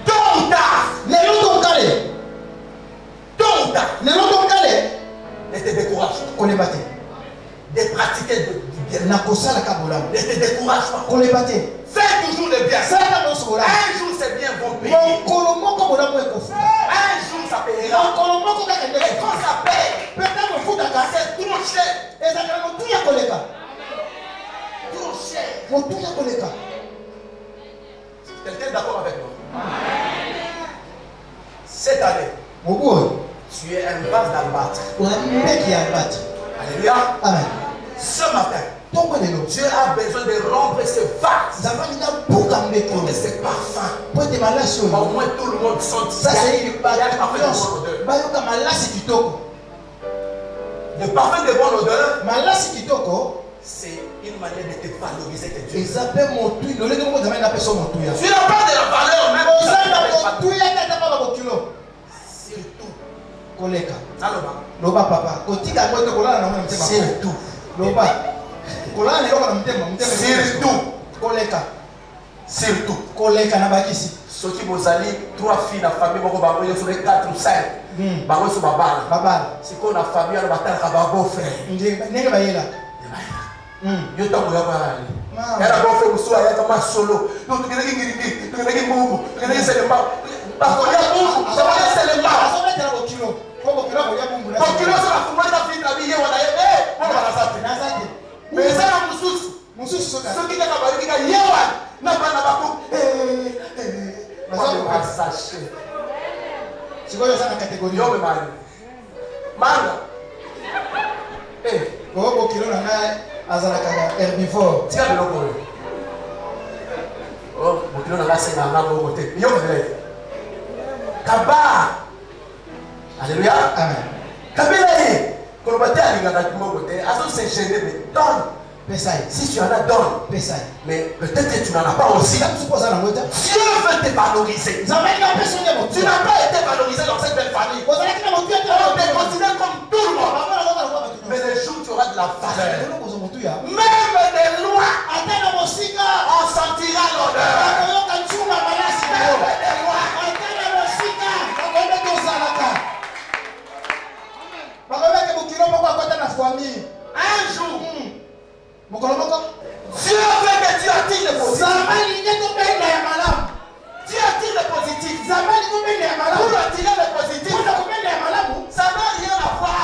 [SPEAKER 1] Tôt ou tard, ne te décourage pas de pratiquer du bien. Ne te décourage pas. Fais toujours le bien. Un jour ces biens vont payer. Un jour ça payera. Et quand ça paye, c'est trop cher. Trop cher. Quelqu'un est d'accord avec moi? Cette année, tu es un vase d'albâtre. Alléluia. Amen. Ce matin, Dieu a besoin de rompre ce vase pour que ce parfum, au moins tout le monde sente ça. Le parfum de bonne odeur c'est une manière de te valoriser que Dieu.
[SPEAKER 2] Tu n'as pas de
[SPEAKER 1] la valeur même. Surtout.
[SPEAKER 2] Koleka.
[SPEAKER 1] Aloba.
[SPEAKER 2] Loba papa. Kotika ngote kolala na mwana mtema.
[SPEAKER 1] Surtout.
[SPEAKER 2] Loba. Kolala na yoko na mtema.
[SPEAKER 1] Surtout.
[SPEAKER 2] Koleka.
[SPEAKER 1] Surtout.
[SPEAKER 2] Koleka na bakisi.
[SPEAKER 1] Soki bozali 3 filles na famille moko bango yo sur 4 ou 5. Bango so babala.
[SPEAKER 2] Babala.
[SPEAKER 1] Siko na famille ala batala ba beau frère.
[SPEAKER 2] Ndenge bayela.
[SPEAKER 1] Yo tango ya bali. Era beau frère muso ya kama solo. Yo tukeleki ngiriki, tukeleki mungu, tukeleki selema. Parce que ya mungu, ça va selema.
[SPEAKER 2] Asometela ko kilo. Ko kilo ko ya mungu.
[SPEAKER 1] Ko kilo so la fumba ta fille na biye wana yebe. Wana bazate.
[SPEAKER 2] Nazate.
[SPEAKER 1] Mais ça na mususu.
[SPEAKER 2] Mususu soka.
[SPEAKER 1] Soki ka bariki ka yewa na bana bako. Sachez.
[SPEAKER 2] C'est quoi ça la catégorie?
[SPEAKER 1] Yo me mari. Manga.
[SPEAKER 2] Ko kilo na ngai azala kaka herbivore.
[SPEAKER 1] Tika biloko. Oh, bokilo na ngase na ngabo kote. Yo me lève. Kaba. Alléluia.
[SPEAKER 2] Amen.
[SPEAKER 1] Kabila ye. Kolobate alinga na kote. Aso se gêner mais donne. Si tu en as, donne. Mais peut-être que tu n'en as pas aussi. Dieu veut te valoriser. Tu n'as pas été valorisé dans cette belle famille. On te considère comme tout le monde. Mais les jours où tu auras de la valeur, même des lois, on sentira l'odeur. Même des lois. Un jour, Dieu veut que tu attires le positif. Tu attires le positif. Pour attirer le positif, ça n'a rien à voir.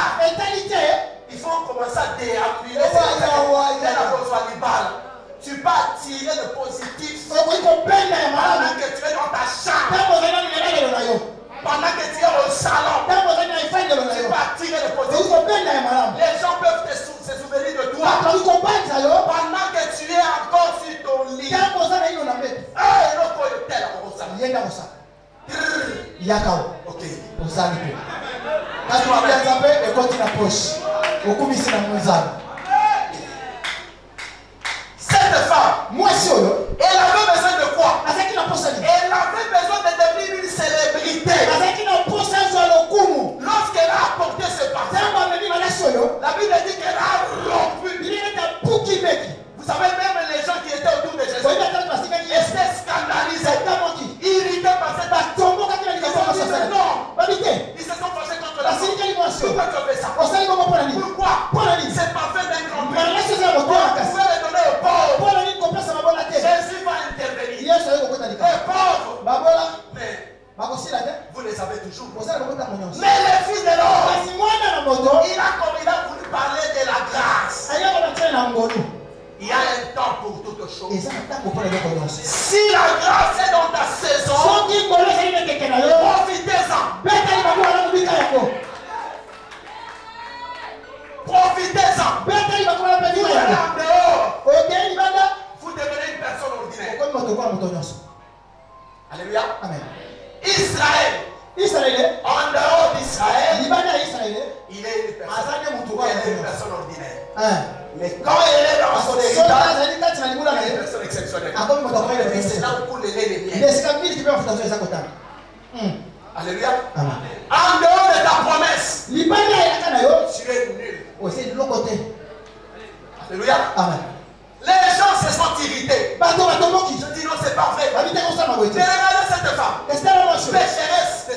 [SPEAKER 1] Il faut commencer à déambuler. Tu peux attirer le positif pendant que tu es dans ta chambre. Pendant que tu es au salon, tu peux attirer le positif. Les gens peuvent se souvenir de toi pendant que tu es encore sur ton lit. Ok. Cette femme, elle avait besoin de quoi? Elle avait besoin de devenir une célébrité. Lorsqu'elle a apporté ce parfum, la Bible dit qu'elle a rompu. Vous savez, même les gens qui étaient autour de Jésus étaient scandalisés, irrités par cette acte. Ils se sont fâchés contre la femme. Pourquoi tu as fait ça? Pourquoi? C'est parfait d'un grand prix. Vous pouvez le donner aux pauvres. Jésus va intervenir. Les pauvres, mais vous les avez toujours. Mais les fils de l'homme, il a voulu parler de la grâce. Il y a un temps pour toutes choses. Si la grâce est dans ta saison, profitez-en. Profitez-en. Vous allez en dehors. Vous devenez une personne ordinaire. Alléluia.
[SPEAKER 2] Amen.
[SPEAKER 1] Israël. En dehors d'Israël, il est une personne ordinaire. Mais quand elle est dans son héritage, elle est une personne exceptionnelle. Et c'est là où coule le lait des miens. Alléluia. En dehors de ta promesse, tu es nul. Alléluia. Les gens se sont irrités. Je dis non, c'est pas vrai. Mais regardez cette femme. Pécheresse. Elle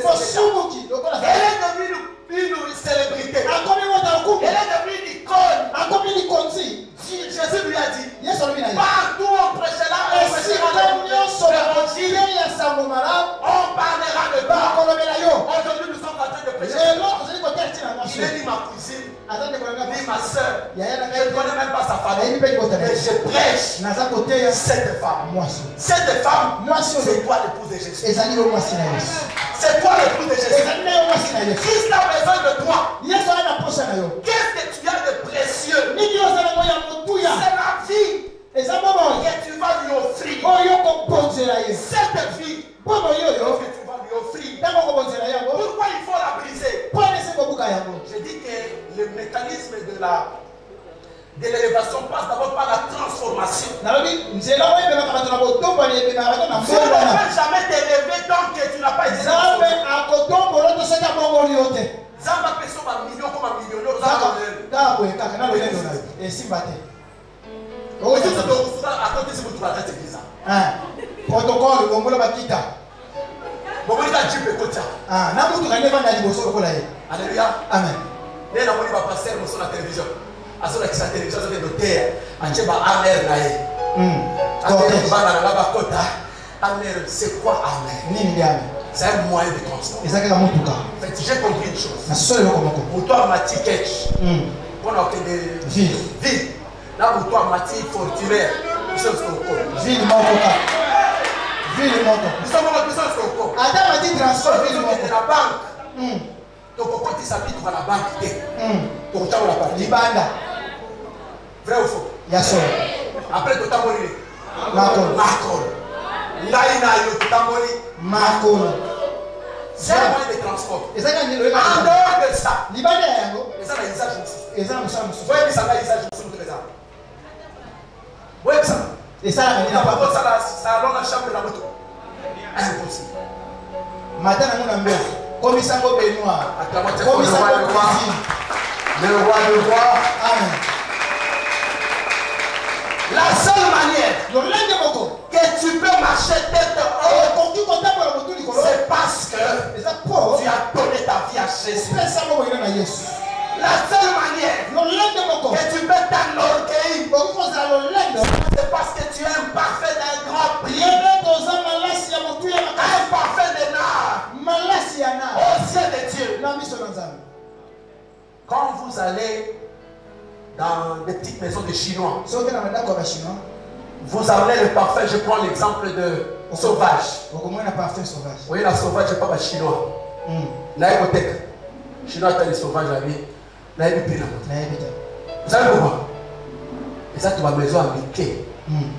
[SPEAKER 1] est devenue une célébrité. Elle est devenue une icône. Jésus lui a dit, partout on prêchera, on parlera de toi. Aujourd'hui nous sommes en train de prêcher. Il est ni ma cousine, ni ma soeur. Je ne connais même pas sa famille. Mais je prêche cette femme. Cette femme, c'est toi l'épouse de Jésus. C'est toi l'épouse de Jésus. Christ a besoin de toi. Qu'est-ce que tu as de précieux? C'est la vie que tu vas lui offrir. Cette vie que tu vas lui offrir. Pourquoi il faut la briser? Je dis que le mécanisme de la de l'élévation passe d'abord par la transformation. Tu ne peux jamais t'élever tant que tu n'as pas été transformé. Zamba peso ba million comme un millionnaire.
[SPEAKER 2] Protocole, bongola bakita.
[SPEAKER 1] Bongola jipe kocha.
[SPEAKER 2] Ah, na mutu kane bana liboso lokola ye.
[SPEAKER 1] Alléluia.
[SPEAKER 2] Amen.
[SPEAKER 1] Ne na moni ba pasteur mo sur la télévision. Azola ki sa télévision de notaire. Anche ba amer na ye. Amer bana na ba kota. Amer c'est quoi amer?
[SPEAKER 2] Nini ndi amer?
[SPEAKER 1] C'est un moyen de transport.
[SPEAKER 2] Ezaka ka mutuka.
[SPEAKER 1] En fait, j'ai compris une chose.
[SPEAKER 2] Na solo komoko.
[SPEAKER 1] Mutu a mati catch. Pour na okende
[SPEAKER 2] ville.
[SPEAKER 1] Ville. Là mutu a mati fortunaire.
[SPEAKER 2] Ville Mokoka. Ville Mokoka.
[SPEAKER 1] Nous sommes en puissance au corps.
[SPEAKER 2] Adam a dit transfert
[SPEAKER 1] Ville Mokoka. La banque. Donc quand il s'habille dans la banque, tu as la banque.
[SPEAKER 2] Libanda.
[SPEAKER 1] Vrai ou faux?
[SPEAKER 2] Yasso.
[SPEAKER 1] Après tu as mori.
[SPEAKER 2] Makol.
[SPEAKER 1] Makol. Laïna yo tu as mori.
[SPEAKER 2] Makol.
[SPEAKER 1] C'est un moyen de transport.
[SPEAKER 2] En
[SPEAKER 1] dehors de ça.
[SPEAKER 2] Libanda yango.
[SPEAKER 1] Et ça la usage aussi.
[SPEAKER 2] Et ça nous sommes.
[SPEAKER 1] Vous voyez ça la usage aussi nous les gens. Oui, ça.
[SPEAKER 2] Et ça,
[SPEAKER 1] il n'a pas de ça dans la chambre de la moto. Impossible.
[SPEAKER 2] Matin, on a mis comme il s'en va Benoît.
[SPEAKER 1] Comme il s'en va le roi.
[SPEAKER 2] Amen.
[SPEAKER 1] La seule manière que tu peux marcher tête haute, c'est parce que tu as donné ta vie à Jésus. La seule manière que tu peux t'enorgueillir, c'est parce que tu es un parfait d'un grand prix. Un parfait d'un art. Au ciel de Dieu. Quand vous allez dans des petites maisons de Chinois, vous amenez le parfait. Je prends l'exemple de sauvage. Vous voyez la sauvage, je parle chinois. Là, il Chinois, tu as les sauvages là, vous savez pourquoi? Et ça, tu vas maison à Mickey.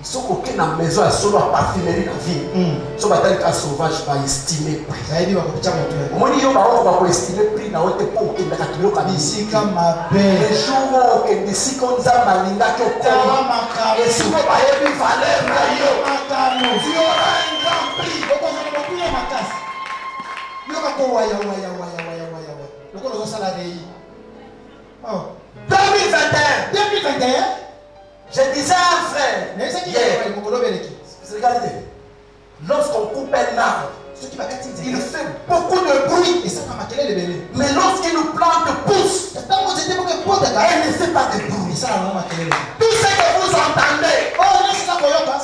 [SPEAKER 1] Si aucune maison à solo à parfumerie la vie, si on un sauvage va estimer prix. Au moins, il va estimer prix dans votre époque.
[SPEAKER 2] Ici, comme ma belle.
[SPEAKER 1] Les jours où ici, comme ça, Malinga, et si on va y avoir valeur, tu auras un grand prix. 2021. Je disais à un frère, regardez, lorsqu'on coupe un arbre, il fait beaucoup de bruit. Mais lorsqu'il nous plante pousse, elle ne fait pas de bruit. Tout ce que vous entendez,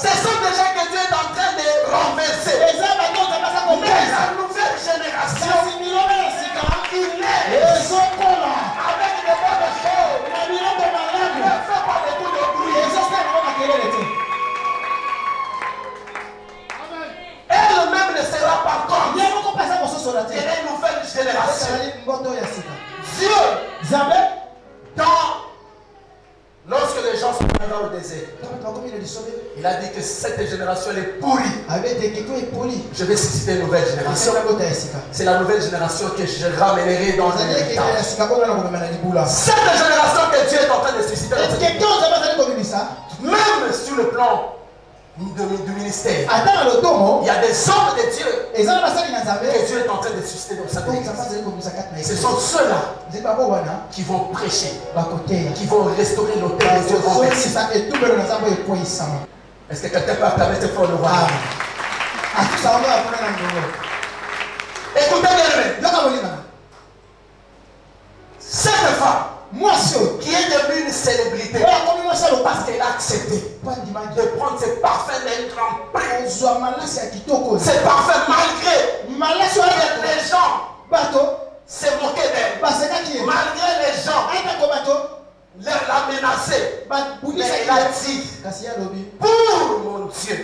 [SPEAKER 1] ce sont des gens que Dieu est en train de renverser. Mais la nouvelle génération, il est avec de bonnes choses. Ne fait pas beaucoup de bruit. Elle-même ne sera pas contre. Elle est une nouvelle génération. Dieu, lorsque les gens sont dans le désert, il a dit que cette génération est pourrie. Je vais susciter une nouvelle génération. C'est la nouvelle génération que je ramènerai dans l'héritage. Cette génération que Dieu est en train de susciter, même sur le plan du ministère, il y a des hommes de Dieu que Dieu est en train de susciter dans sa vie. Ce sont ceux-là qui vont prêcher, qui vont restaurer l'autel de Dieu. Est-ce que quelqu'un peut acclamer ce fort le roi? Écoutez bien, cette femme qui est devenue une célébrité parce qu'elle a accepté de prendre ses parfums d'un grand prix. C'est parfait malgré les gens se moquer d'elle, malgré les gens la menacer. Mais elle a dit, pour mon Dieu,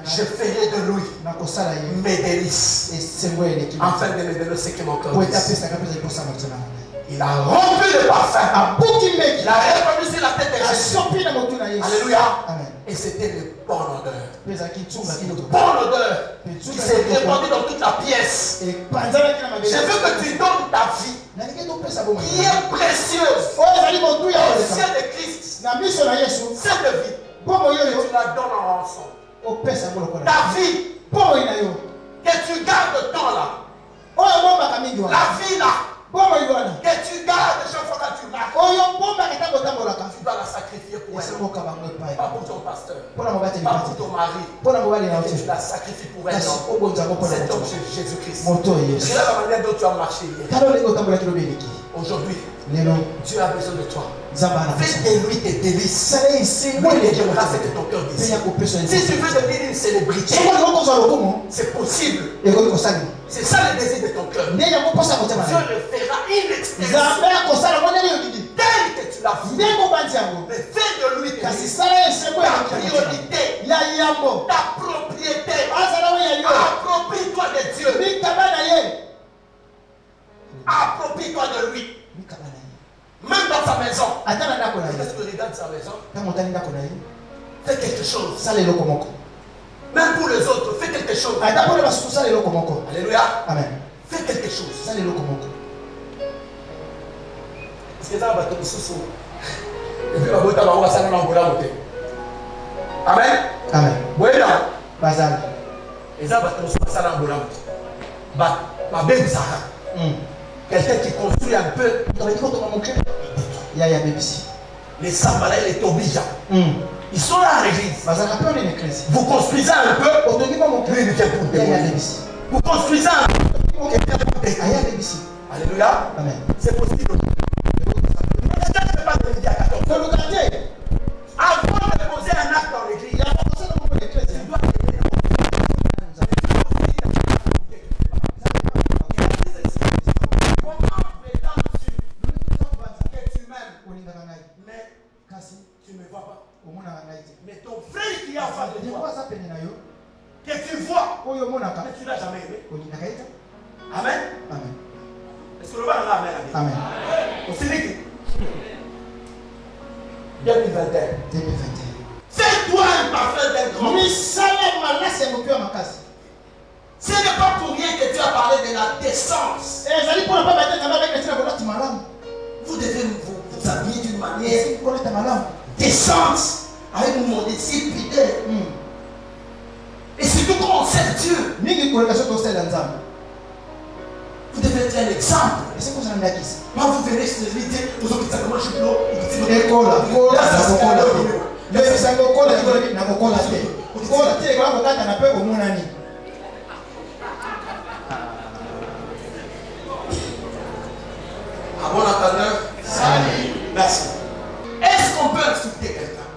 [SPEAKER 1] je ferai de lui mes délices, afin de me donner ce que mon cœur dit. Il a rempli le parfum. Il a répandu sur la tête de Jésus. Alléluia. Et c'était une bonne odeur. Une bonne odeur qui s'est répandu dans toute la pièce. Je veux que tu donnes ta vie, qui est précieuse, aux yeux de Christ. Cette vie, tu la donnes en rançon. Ta vie, que tu gardes le temps là. La vie là. Que tu gardes chaque fois que tu marches. Tu dois la sacrifier pour elle. Pas pour ton pasteur. Pas pour ton mari. Que tu la sacrifies pour elle. Cet homme, c'est Jésus-Christ. C'est la manière dont tu as marché hier. Aujourd'hui, Dieu a besoin de toi. Fais de lui tes délices. Lui, il aimera ce que ton cœur désire. Si tu veux devenir une célébrité, c'est possible. C'est ça le désir de ton cœur. Dieu le fera inexpressif. Tel que tu l'as vu. Mais fais de lui ta priorité, ta propriété. Approprie-toi de Dieu. Approprie-toi de lui. Même dans sa maison. Est-ce que tu regardes sa maison? Fais quelque chose. Même pour les autres, fais quelque chose. Alléluia.
[SPEAKER 2] Amen.
[SPEAKER 1] Fais quelque chose. Parce que ça va te sous. Et puis, on va s'en aller. Amen.
[SPEAKER 2] Amen.
[SPEAKER 1] Voilà.
[SPEAKER 2] Bazal.
[SPEAKER 1] Et ça va te s'en aller. Quelqu'un qui construit un peu. Les Sambala et les Tobija. Ils sont là à l'église. Vous construisez un peu. Lui, il vient pour démolir. Vous construisez un peu. Il vient pour démolir. Alléluia.
[SPEAKER 2] Amen.
[SPEAKER 1] C'est possible. Est-ce que tu ne peux pas te dire à 14 ans? Avant de poser un acte dans l'église, tu dois te dire. Tu ne me vois pas. Mais ton frère qui est en face de toi, que tu vois, mais tu ne l'as jamais aimé. Amen.
[SPEAKER 2] Amen.
[SPEAKER 1] Est-ce que le va amen?
[SPEAKER 2] Amen.
[SPEAKER 1] On s'est dit 2021. Fais-toi un parfum d'un grand. Ce n'est pas pour rien que tu as parlé de la décence. Vous devez vous habiller d'une manière décente, avec une modestie fidèle. Et surtout quand on sert Dieu, vous devez être un exemple. Quand vous venez sur l'idée, vous avez dit comment je suis l'eau. À bon entendeur, merci. Est-ce qu'on peut insulter quelqu'un?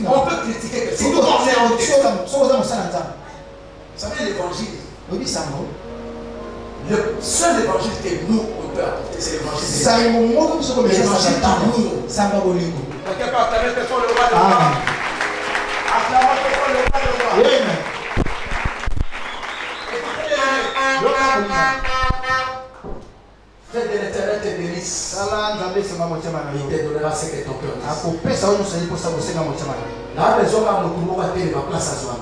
[SPEAKER 1] On peut critiquer quelqu'un. C'est tout quand on est en Dieu. Vous savez l'évangile. Le seul évangile que nous on peut apporter, c'est l'évangile. L'évangile d'amour. Quelqu'un peut acclamer très fort le roi de roi. Acclamons très fort le roi de roi. Fais de l'éternel tes délices. Il te donnera ce que ton cœur dit. La maison va me trouver ma place à soi.